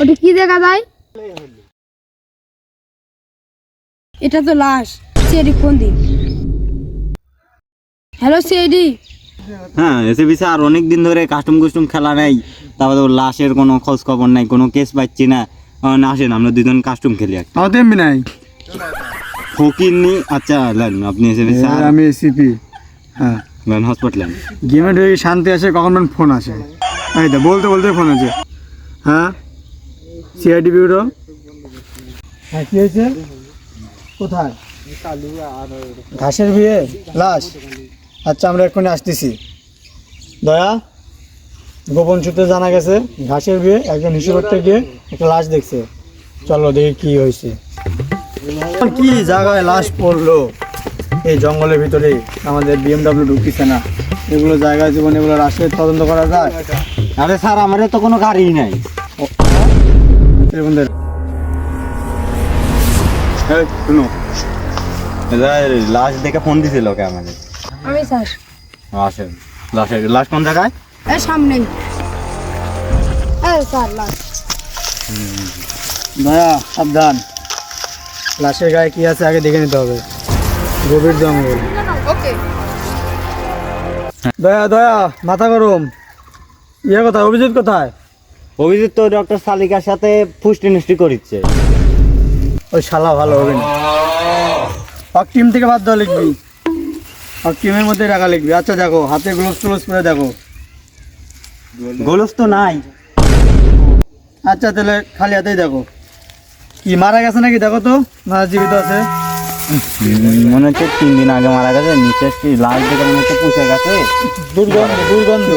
ওটা কি দেখা যায়? এটা তো লাশ। সিআইডি ফোন দি। Hello CID. হ্যাঁ এসএবি স্যার অনেক দিন ধরে কাস্টম খেলা নেই, তারপরে লাশের কোনো খোঁজ খবর নাই, কোনো কেস পাচ্ছি না। আসেন আমরা দুজন কাস্টম খেলি একটা। আমাদের এমবি নাই। ফকির নি আচ্ছা লেন আপনি এসএবি স্যার, আমি এসিপি। হ্যাঁ লেন হসপিটাল। গেমে ঢুকে শান্তি আসে কখন ফোন আসে। এই তো বলতে বলতে ফোন আছে। হ্যাঁ সিআইডি ব্যুরো। হ্যাঁ কি হয়েছে? কোথায়? ঘাসের বিয়ে লাশ। আচ্ছা আমরা এক্ষুনি আসতেছি। দয়া গোপন সূত্রে জানা গেছে ঘাসের বিয়ে একজন হিসেব করতে গিয়ে একটা লাশ দেখছে। চলো দেখি কি হয়েছে। কি জায়গায় লাশ পড়লো এই জঙ্গলের ভিতরে, আমাদের বিএমডব্লিউ ঢুকতেছে না। এগুলো জায়গায় জীবন এগুলো রাশের তদন্ত করা যায়? আরে স্যার আমাদের তো কোনো গাড়ি নাই। শুনো লাশ দেখে ফোন দিছিল কে আমাদের? আমি স্যার। আসেন লাশ কোন জায়গায়? এই সামনে। এই স্যার লাশ। দয়া সাবধান, লাশের গায়ে কি আছে আগে দেখে নিতে হবে। গভীর জঙ্গল। ওকে। দয়া দয়া মাথা গরম। কোথায় অভিজিৎ কোথায়? অভিজিৎ তো ডক্টর সালিকার সাথে ফুষ্টি নিষ্টি করিচ্ছে। ওই শালা ভালো হবে না। হক টিম থেকে বাদ দেওয়া লিখবি, হক টিমের মধ্যে রাখা লিখবি। আচ্ছা দেখো হাতে গ্লোভস টোলস পরে দেখো। গোলস তো নাই। আচ্ছা তাহলে খালি হাতেই দেখো। কি মারা গেছে নাকি দেখো তো, না জীবিত আছে? মনে হচ্ছে 3 দিন আগে মারা গেছে। নিচে লাশ দেখে মনে হচ্ছে পুষে গেছে। দুর্গন্ধ দুর্গন্ধ।